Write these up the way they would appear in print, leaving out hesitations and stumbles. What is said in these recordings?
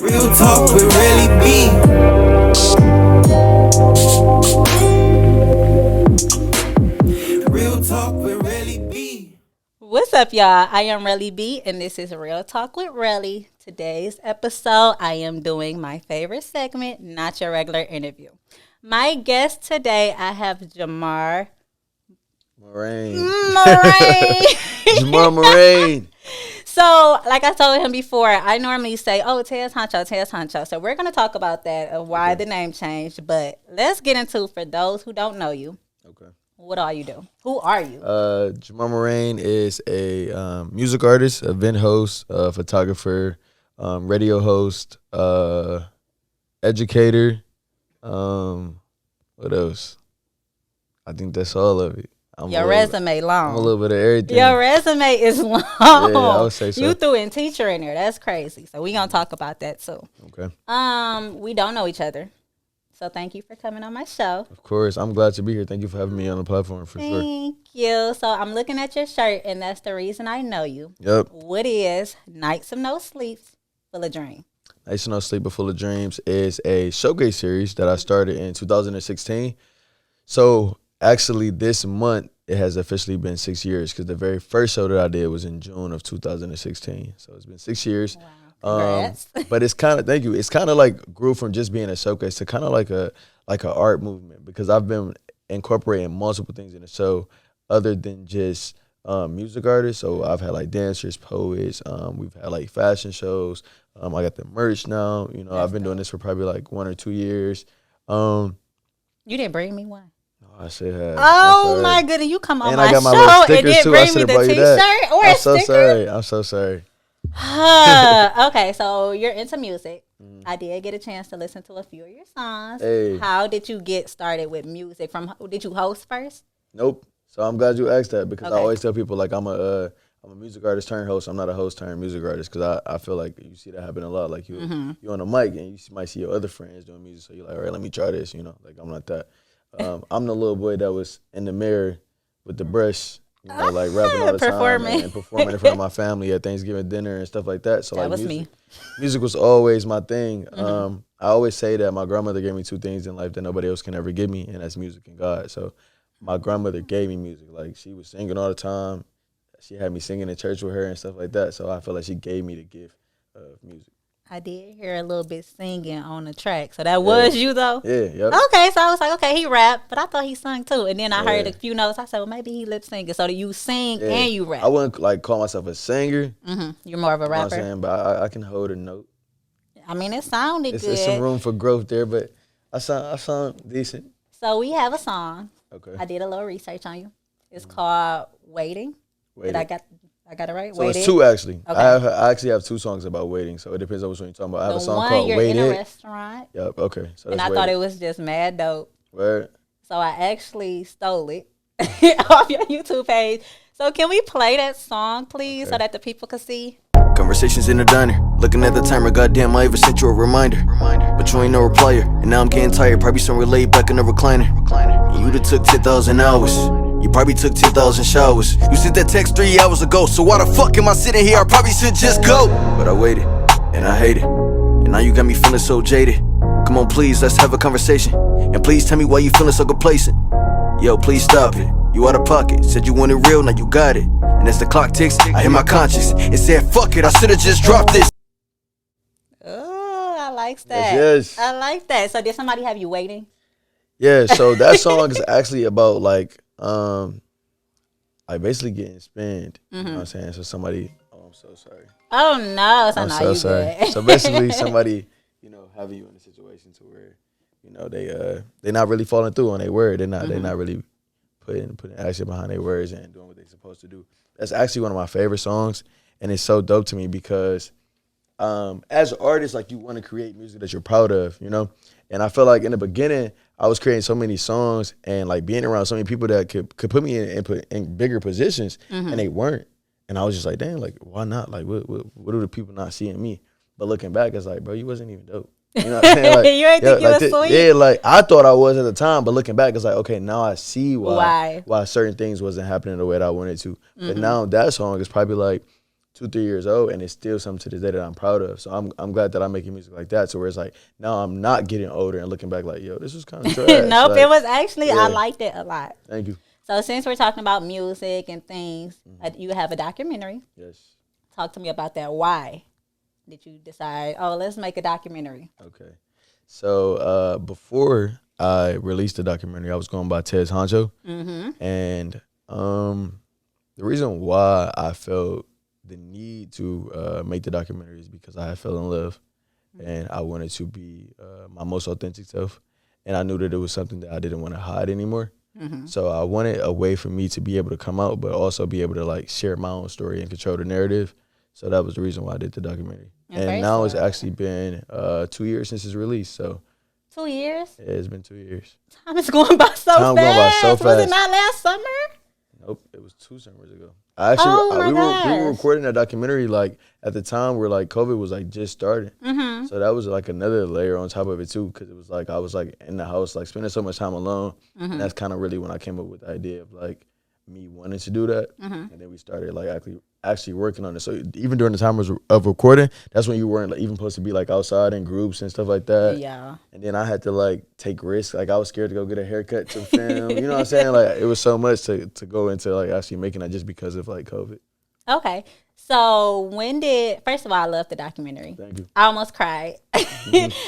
Real talk with Relly B. Real talk with Relly B. What's up, y'all? I am Relly B, and this is Real Talk with Relly. Today's episode, I am doing my favorite segment, Not Your Regular Interview. My guest today, I have Jamar Marreign. Marreign. Jamar Marreign. So, like I told him before, I normally say, Tez Honcho. So we're going to talk about that, of why the name changed. But let's get into, for those who don't know you, Okay. what all you do? Who are you? Jamar Marreign is a music artist, event host, photographer, radio host, educator. What else? I think that's all of it. Your resume long. I'm a little bit of everything. Your resume is long. Yeah, I would say so. You threw in teacher in there. That's crazy. So we gonna talk about that too. Okay. We don't know each other. So thank you for coming on my show. Of course. I'm glad to be here. Thank you for having me on the platform for sure. Thank you. So I'm looking at your shirt, and that's the reason I know you. Yep. What is Nights of No Sleeps, Full of Dream? Nights of No Sleep but Full of Dreams is a showcase series that I started in 2016. So actually this month it has officially been 6 years because the very first show that I did was in June of 2016. So it's been 6 years. Wow. Congrats. But it's kind of, thank you. It's kind of like grew from just being a showcase to kind of like a art movement because I've been incorporating multiple things in the show other than just music artists. So I've had like dancers, poets. We've had like fashion shows. I got the merch now. You know, I've been doing this for probably like 1 or 2 years. You didn't bring me one. I should have. Oh my goodness, you come on And my I got my show little and stickers didn't too. I bring me should have the brought you that. t-shirt or I'm a so sticker. sorry. I'm so sorry. Okay, so you're into music. I did get a chance to listen to a few of your songs. Hey. How did you get started with music? Did you host first? Nope. So I'm glad you asked that because Okay. I always tell people like I'm a music artist turned host. I'm not a host turned music artist because I feel like you see that happen a lot. Like you on a mic and you might see your other friends doing music, so you're like, all right, let me try this. You know, like I'm not that. I'm the little boy that was in the mirror with the brush, you know, like rapping all the time and performing in front of my family at Thanksgiving dinner and stuff like that. So That like was me. music was always my thing. I always say that my grandmother gave me 2 things in life that nobody else can ever give me, and that's music and God. So my grandmother gave me music. Like she was singing all the time. She had me singing in church with her and stuff like that. So I feel like she gave me the gift of music. I did hear a little bit singing on the track. So that was you, though? Yeah, yep. Okay, so I was like, okay, he rapped, but I thought he sung, too. And then I heard Yeah. a few notes. I said, well, maybe he lip singing. So do you sing Yeah. and you rap? I wouldn't like call myself a singer. You're more of a You know what I'm rapper. saying? But I can hold a note. I mean, it sounded It's good. some room for growth there, but I sound decent. So we have a song. Okay. I did a little research on you. It's called Waiting. Waiting. Did I got it right? So Waiting. it's 2 actually. Okay. I actually have 2 songs about waiting, so it depends on which one you're talking about. I have a The song one called you're Wait in a It. restaurant, Yep, okay. So and that's I thought Wait it was just mad dope. Word. So I actually stole it off your YouTube page. So can we play that song, please, so Okay. that the people can see? Conversations in the diner, looking at the timer, goddamn, I even sent you a reminder. But you ain't no replier, and now I'm getting tired, probably some relay back in the recliner. And you done took 10,000 hours, you probably took 10,000 showers. You sent that text 3 hours ago, so why the fuck am I sitting here? I probably should just go. But I waited, and I hate it, and now you got me feeling so jaded. Come on, please, let's have a conversation, and please tell me why you feeling so complacent. Yo, please stop it, you out of pocket, said you wanted real, now you got it. And as the clock ticks, I hit my conscience and said, fuck it, I should've just dropped this. Oh, I like that. Yes. I like that. So did somebody have you waiting? Yeah, so that song is actually about like basically getting spinned. You know what I'm saying? So somebody, I'm so sorry. Oh no, so I'm now so you sorry. good. So basically somebody, you know, having you in a situation to where, you know, they're not really following through on their word. They're not really putting action behind their words and doing what they're supposed to do. That's actually one of my favorite songs, and it's so dope to me because as an artist, like you want to create music that you're proud of, you know? And I feel like in the beginning, I was creating so many songs and like being around so many people that could put me in bigger positions, and they weren't. And I was just like, damn, like why not? Like what do the people not see in me? But looking back, it's like, bro, you wasn't even dope. You know what I'm saying? Like, You ain't think you like was sweet? Yeah, like I thought I was at the time, but looking back, it's like, okay, now I see Why? why certain things wasn't happening the way that I wanted to. But now that song is probably like 2-3 years old, and it's still something to this day that I'm proud of. So I'm glad that I'm making music like that. So where it's like now I'm not getting older and looking back like, yo, this was kind of trash. Nope, like, it was actually, yeah. I liked it a lot. Thank you. So since we're talking about music and things, you have a documentary. Yes. Talk to me about that. Why did you decide, oh, let's make a documentary? Okay. So before I released the documentary, I was going by Tez Honcho. And the reason why I felt the need to make the documentary is because I had fell in love and I wanted to be my most authentic self. And I knew that it was something that I didn't want to hide anymore. So I wanted a way for me to be able to come out, but also be able to like share my own story and control the narrative. So that was the reason why I did the documentary. And now it's actually been 2 years since it's released. So 2 years? yeah, it's been 2 years. Time is going by so Time fast. going by so Was it fast. not last summer? Nope, it was 2 summers ago. I actually, Oh, my we were gosh. recording that documentary like at the time where like COVID was like just starting. So that was like another layer on top of it too, because it was like I was like in the house like spending so much time alone, and that's kind of really when I came up with the idea of like me wanting to do that, and then we started like actually working on it. So even during the time of recording, that's when you weren't like, even supposed to be like outside in groups and stuff like that. Yeah. And then I had to like take risks. Like I was scared to go get a haircut to film. You know what I'm saying? Like it was so much to go into like actually making that just because of like COVID. Okay. So first of all, I love the documentary. Thank you. I almost cried.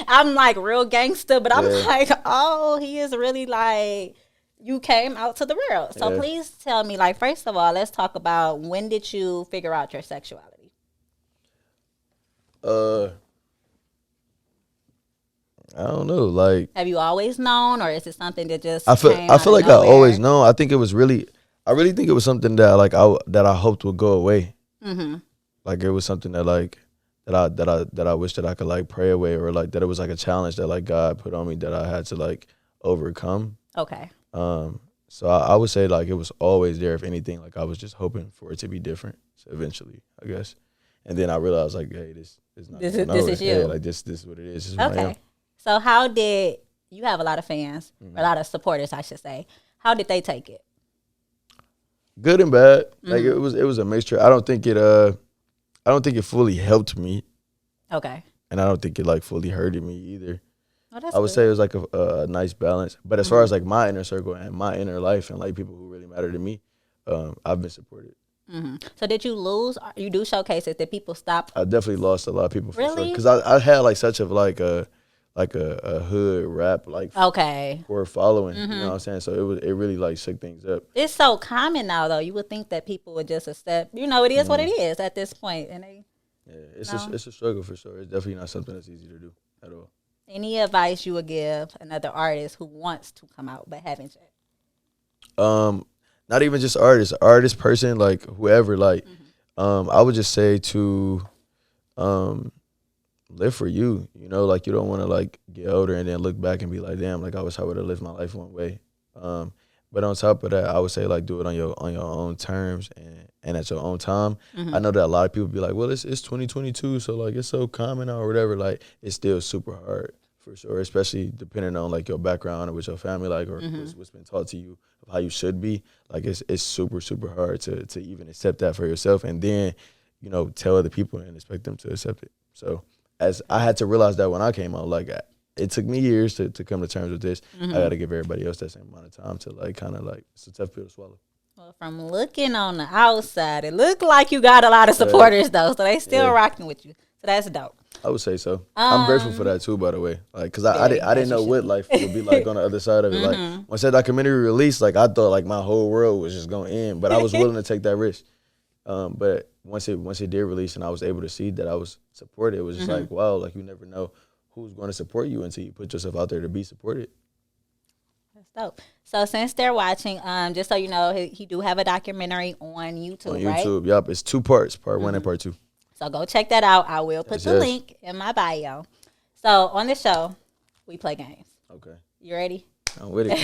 I'm like real gangster, but I'm Yeah. like, oh, he is really like, you came out to the world. So Yeah. please tell me, like, first of all, let's talk about when did you figure out your sexuality? I don't know. Like Have you always known, or is it something that just I came feel out like of I nowhere? always know. I think it was really, I really think it was something that like I hoped would go away. Like it was something that like that I wish that I could like pray away, or like that it was like a challenge that like God put on me that I had to like overcome. Okay. So I would say like it was always there. If anything, like I was just hoping for it to be different. So eventually, I guess, and then I realized like, hey, this is not. This going is nowhere. you. Yeah, like this is what it is. This is who I am. Okay. So how did you have a lot of fans, a lot of supporters, I should say? How did they take it? Good and bad. Like it was a mixture. I don't think it fully helped me, Okay. and I don't think it like fully hurted me either. Oh, that's I would good. say it was like a nice balance. But as far as like my inner circle and my inner life and like people who really matter to me, I've been supported. So did you lose? You do showcases. Did people stop? I definitely lost a lot of people for sure. Really? Because I had like such of like a hood rap like Okay. for following. You know what I'm saying? So it really like shook things up. It's so common now, though. You would think that people would just accept, it is what it is at this point. And Yeah, it's a struggle for sure. It's definitely not something that's easy to do at all. any advice you would give another artist who wants to come out but haven't yet? Not even just artist, person, like whoever, like, I would just say to, live for you, like you don't want to like get older and then look back and be like, damn, like I wish I would have lived my life one way. But on top of that, I would say like do it on your own terms and at your own time. I know that a lot of people be like, well, it's 2022, so like it's so common now or whatever. Like it's still super hard for sure, especially depending on like your background or with your family, like or what's been taught to you of how you should be. Like it's super, super hard to even accept that for yourself and then, tell other people and expect them to accept it. So as I had to realize that when I came out, like it took me years to come to terms with this. I got to give everybody else that same amount of time to like kind of like, it's a tough pill to swallow. Well, from looking on the outside, it looked like you got a lot of supporters, though. So they still rocking with you. So that's dope. I would say so. I'm grateful for that too, by the way. Like, cause I didn't know what life would be like on the other side of it. Like, once that documentary released, like I thought like my whole world was just gonna end, but I was willing to take that risk. But once it did release and I was able to see that I was supported, it was just like, wow, like you never know who's going to support you until you put yourself out there to be supported. That's dope. So since they're watching, just so you know, he do have a documentary on YouTube, On right? YouTube, yup, it's 2 parts, part 1 and part 2. So go check that out. I will put the Yes. link in my bio. So on the show, we play games. Okay, You ready? I'm with it.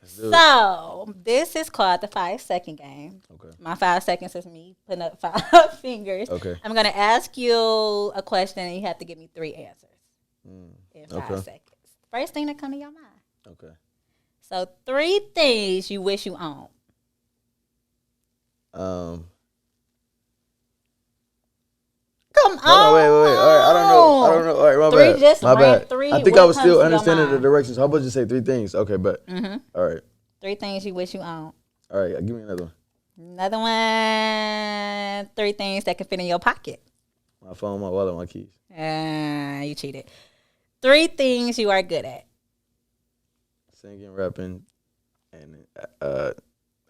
Let's do it. So this is called the 5-second game. Okay. My 5 seconds is me putting up 5 fingers. Okay. I'm gonna ask you a question and you have to give me 3 answers in 5 okay. seconds. First thing that come to your mind. Okay. So 3 things you wish you owned. Come on. Wait. All right, I don't know. All right, my Three, bad. just My rank bad. three. I think What I was comes still to your understanding the mind? directions. How about just say 3 things? Okay, bet. Mm-hmm. All right. 3 things you wish you owned. All right, give me another one. Another one. 3 things that can fit in your pocket. My phone, my wallet, my keys. You cheated. 3 things you are good at. Singing, rapping, and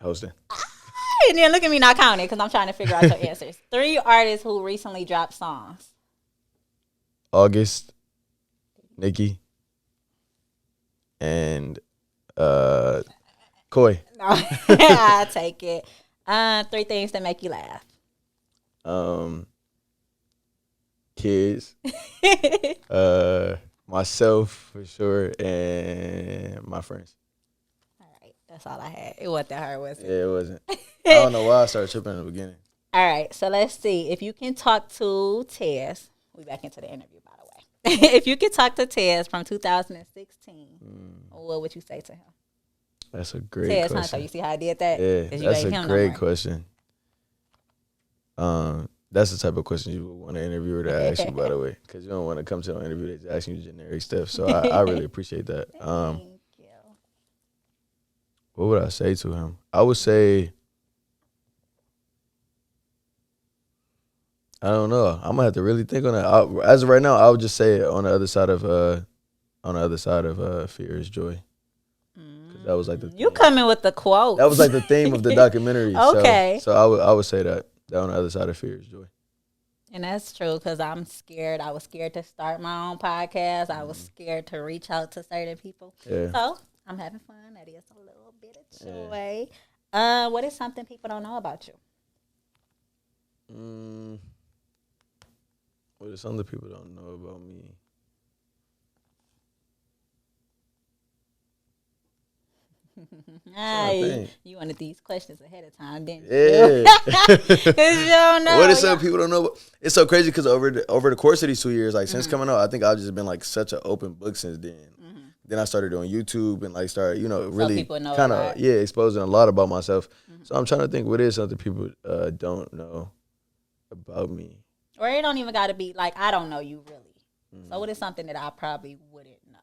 hosting. And then look at me not counting because I'm trying to figure out your answers. 3 artists who recently dropped songs. August, Nikki, and Koi. No, I'll take it. 3 things that make you laugh. Kids, myself for sure, and my friends. All right, that's all I had. It wasn't that hard, was it? Yeah, it wasn't. I don't know why I started tripping in the beginning. All right, so let's see. If you can talk to Tez, we back into the interview, by the way. If you could talk to Tez from 2016, what would you say to him? That's a great Tez question. Hunter, you see how I did that? Yeah, 'Cause you that's ain't a him no great more. question. That's the type of question you would want an interviewer to ask you, by the way, because you don't want to come to an interview that's asking you generic stuff. So I really appreciate that. Thank you. What would I say to him? I would say, I don't know. I'm gonna have to really think on that. As of right now, I would just say on the other side of fear is joy. 'Cause that was like the You theme. coming with the quote. That was like the theme of the documentary. Okay. So I would say that on the other side of fear is joy. And that's true because I'm scared. I was scared to start my own podcast. I was scared to reach out to certain people. Yeah. So I'm having fun. That is a little bit of joy. What is something people don't know about you? What is something people don't know about me? You wanted these questions ahead of time, didn't you? Yeah. 'Cause you don't know. What is something people don't know about? It's so crazy because over the course of these 2 years, like since coming out, I think I've just been like such an open book since then. Then I started doing YouTube and like started, really people know kind a of lot. exposing a lot about myself. So I'm trying to think what is something people don't know about me. Or it don't even got to be like, I don't know you really. So what is something that I probably wouldn't know?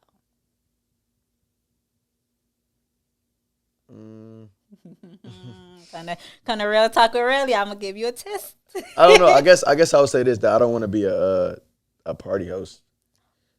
Kind of real talk with Relly. I'm gonna give you a test. I don't know. I guess I would say this, that I don't want to be a party host.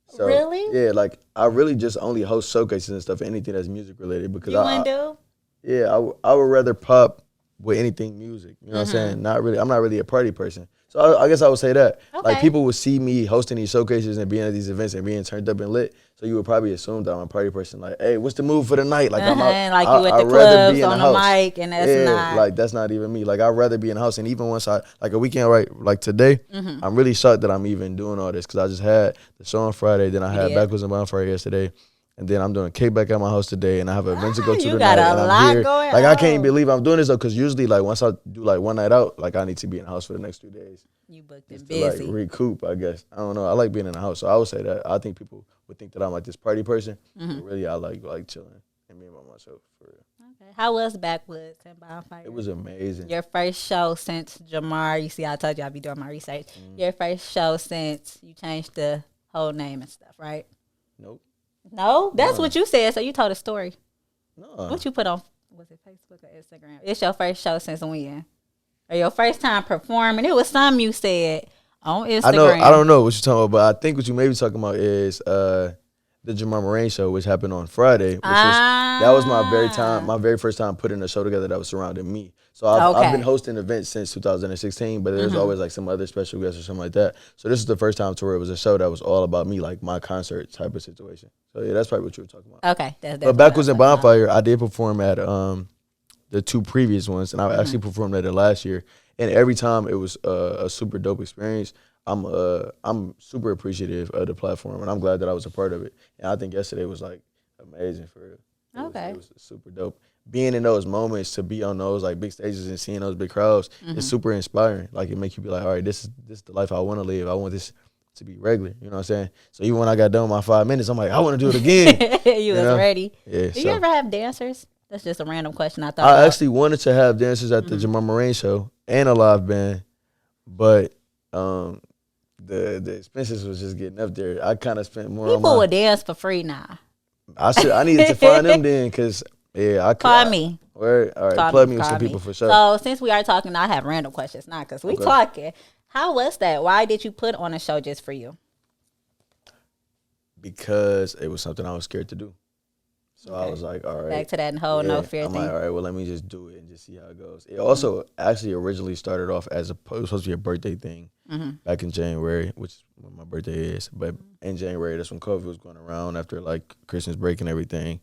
So, Really? Yeah, like I really just only host showcases and stuff, anything that's music related, because You wouldn't do? Yeah, I would rather pop with anything music. You know what I'm saying? I'm not really a party person. So I guess I would say that. Okay. Like people would see me hosting these showcases and being at these events and being turned up and lit. So you would probably assume that I'm a party person. Like, hey, what's the move for the night? Like I'm out. Like you at the I'd rather be clubs in on the house. mic, and that's not. Like that's not even me. Like I'd rather be in the house. And even once like a weekend, right? Like today, I'm really shocked that I'm even doing all this because I just had the show on Friday, then I had Backwards and Bonfire yesterday. And then I'm doing kickback at my house today, and I have events to go to you tonight. got a and I'm lot here. going Like I on. can't believe I'm doing this though, because usually like once I do like one night out, like I need to be in the house for the next 2 days. You booked and To like busy. recoup, I guess. I don't know. I like being in the house, so I would say that. I think people would think that I'm like this party person, but really I like chilling and being by myself for real. Okay. How was Backwoods and Bonfire? It was amazing. Your first show since Jamar. You see, I told you I'd be doing my research. Your first show since you changed the whole name and stuff, right? Nope. No, that's what you said. So you told a story. No. What you put on? Was it Facebook or Instagram? It's your first show since when? Or your first time performing? It was something you said on Instagram. I don't know what you're talking about, but I think what you may be talking about is the Jamar Marreign show, which happened on Friday. That was my very first time putting a show together that was surrounding me. So I've been hosting events since 2016, but there's always like some other special guests or something like that. So this is the first time to where it was a show that was all about me, like my concert type of situation. So yeah, that's probably what you were talking about. Okay, that's But Backwards and Bonfire, I did perform at the 2 previous ones, and I actually performed at it last year. And every time it was a super dope experience. I'm super appreciative of the platform, and I'm glad that I was a part of it. And I think yesterday was like amazing for real. It was super dope. Being in those moments, to be on those like big stages and seeing those big crowds, it's super inspiring. Like it makes you be like, all right, this is the life I want to live. I want this to be regular. You know what I'm saying? So even when I got done with my 5 minutes, I'm like, I want to do it again. you was ready. Yeah. Do you ever have dancers? That's just a random question I thought. I actually wanted to have dancers at the Jamar Marreign show and a live band, but the expenses was just getting up there. I kind of spent more on People my. would dance for free now. I needed to find them then, cause yeah, I could. Call me. Word. All right, Call plug me, me with some call me. people for sure. So since we are talking, I have random questions now because we Okay. talking. How was that? Why did you put on a show just for you? Because it was something I was scared to do. So I Okay. was like, all right. Back to that whole no fear I'm thing. like, all right, well, let me just do it and just see how it goes. It also actually originally started off as it was supposed to be a birthday thing back in January, which is when my birthday is. But in January, that's when COVID was going around after like Christmas break and everything.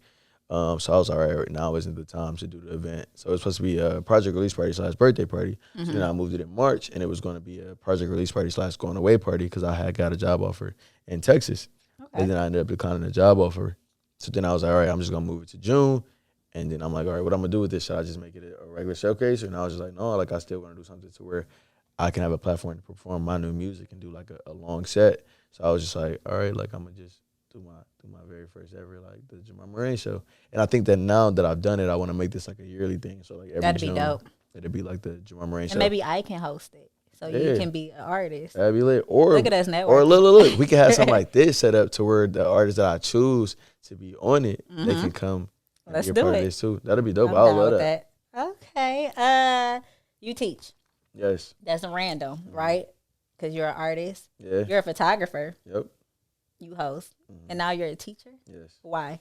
So I was like, all right, now isn't the time to do the event. So it was supposed to be a project release party / birthday party. So then I moved it in March, and it was going to be a project release party / going away party because I had got a job offer in Texas. Okay. And then I ended up declining the job offer. So then I was like, all right, I'm just going to move it to June. And then I'm like, all right, what I'm going to do with this? Should I just make it a regular showcase? And I was just like, no, like I still want to do something to where I can have a platform to perform my new music and do like a long set. So I was just like, all right, like I'm going to just do my very first ever, like the Jamar Marreign show. And I think that now that I've done it, I want to make this like a yearly thing. So like every That'd be June, dope. it'd be like the Jamar Marreign show. And maybe I can host it. So you Yeah. can be an artist. That'd be lit. Or Look at us networking. Or look, we could have something like this set up to where the artists that I choose to be on it, they can come and Let's be a do part it. of this too. That'd be dope. I'm I would down love with that. Okay. You teach. Yes. That's random, right? Because you're an artist. Yeah. You're a photographer. Yep. You host. And now you're a teacher. Yes. Why?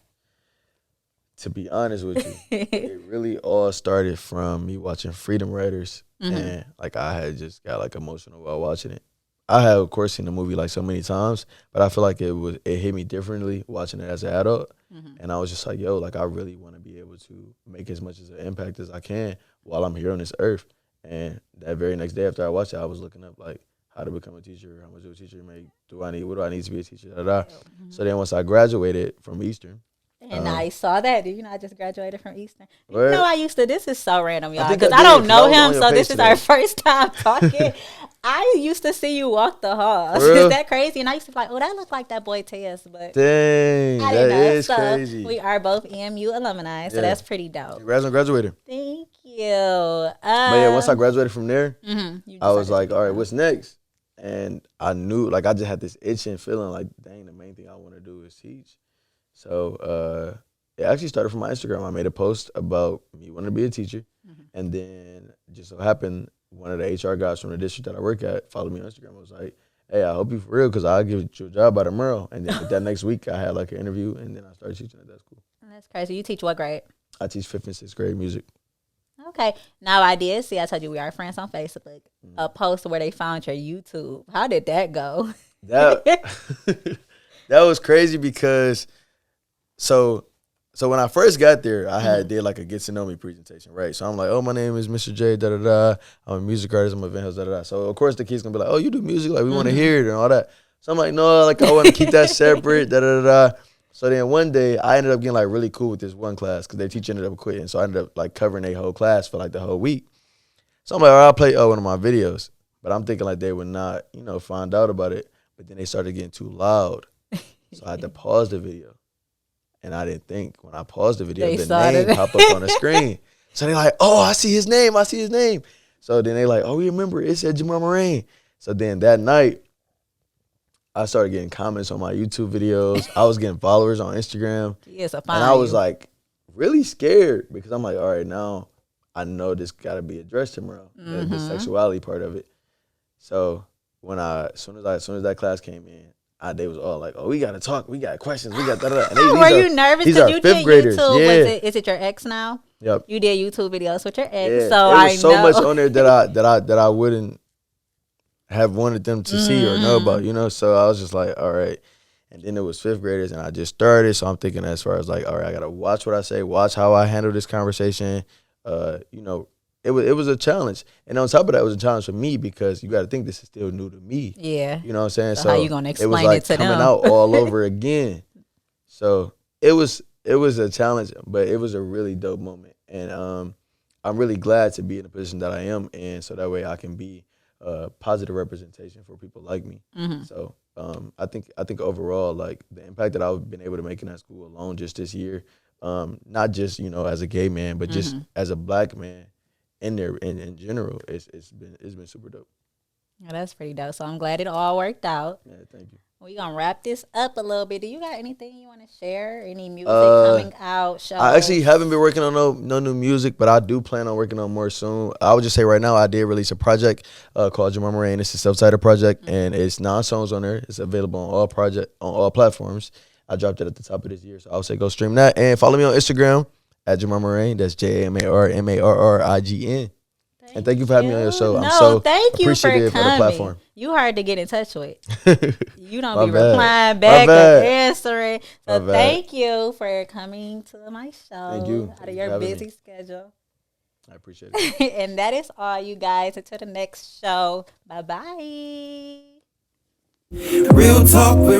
To be honest with you, it really all started from me watching Freedom Riders, and like I had just got like emotional while watching it. I had, of course, seen the movie like so many times, but I feel like it hit me differently watching it as an adult. And I was just like, yo, like I really want to be able to make as much as an impact as I can while I'm here on this earth. And that very next day after I watched it, I was looking up like how to become a teacher, how much do a teacher make, what do I need to be a teacher, da, da, da. So then once I graduated from Eastern. And I saw that. Did you know I just graduated from Eastern? You Word. know I used to, this is so random, y'all, think because I I don't did, 'cause know I was on him, your so page this is today. our first time talking. I used to see you walk the halls. For real? Is that crazy? And I used to be like, oh, that looked like that boy Tez, but Dang, I that didn't know. is So crazy. we are both EMU alumni, so Yeah. that's pretty dope. Congrats on graduating. Thank you. But yeah, once I graduated from there, you I was decided like, to all right, do what's next? And I knew, like, I just had this itching feeling like, dang, the main thing I want to do is teach. So it actually started from my Instagram. I made a post about me wanting to be a teacher. And then just so happened, one of the HR guys from the district that I work at followed me on Instagram. I was like, hey, I hope you for real because I'll give you a job by tomorrow. And then that next week, I had like an interview, and then I started teaching at that school. That's crazy. You teach what grade? I teach 5th and 6th grade music. Okay. Now I did see, I told you we are friends on Facebook, a post where they found your YouTube. How did that go? That that was crazy because so when I first got there, I had did like a get to know me presentation, right? So I'm like, oh, my name is Mr. J, da da da. I'm a music artist. I'm a event host, da da da. So of course the kids gonna be like, oh, you do music, like we want to hear it and all that. So I'm like, no, like I want to keep that separate, da da da da. So then one day I ended up getting like really cool with this one class because their teacher ended up quitting. So I ended up like covering their whole class for like the whole week. So I'm like, all right, I'll play one of my videos. But I'm thinking like they would not, find out about it. But then they started getting too loud. So I had to pause the video. And I didn't think when I paused the video, They the saw name it. popped up on the screen. So they're like, oh, I see his name. So then they like, oh, we remember it said Jamar Marreign. So then that night, I started getting comments on my YouTube videos. I was getting followers on Instagram. Yes, And I was like really scared because I'm like, all right, now I know this got to be addressed tomorrow, the sexuality part of it. So as soon as that class came in, they was all like, oh, we got to talk. We got questions. We got da-da-da. And Were you nervous These are because you 5th did graders. YouTube? Yeah. Is it your ex now? Yep. You did YouTube videos with your ex, Yeah. so There I was so know. much on there that I wouldn't have wanted them to see or know about, So I was just like, all right. And then it was 5th graders, and I just started. So I'm thinking as far as like, all right, I gotta watch what I say, watch how I handle this conversation. It was a challenge, and on top of that, it was a challenge for me because you got to think this is still new to me. Yeah. You know what I'm saying? So how you gonna it was explain like it to coming them? out all over again. So it was a challenge, but it was a really dope moment, and I'm really glad to be in the position that I am in, so that way I can be a positive representation for people like me. So I think overall, like the impact that I've been able to make in that school alone just this year, not just as a gay man, but just as a black man in there in general, it's been super dope. Yeah, that's pretty dope. So I'm glad it all worked out. Yeah, thank you. We're going to wrap this up a little bit. Do you got anything you want to share? Any music Uh, coming out? Shows? I actually haven't been working on no new music, but I do plan on working on more soon. I would just say right now I did release a project called Jamar Marreign. It's a self-titled project, and it's 9 songs on there. It's available on all platforms. I dropped it at the top of this year, so I would say go stream that and follow me on Instagram at Jamar Marreign. That's JamarMarreign. And thank you for having me on your show. I'm so thank you for appreciative of the coming. platform. You hard to get in touch with. You don't My be bad. replying My back or bad. answering. My So bad. thank you for coming to my show. Thank you. Out Thank of you your for having busy me. schedule. I appreciate it. And that is all, you guys. Until the next show. Bye-bye. Real talk with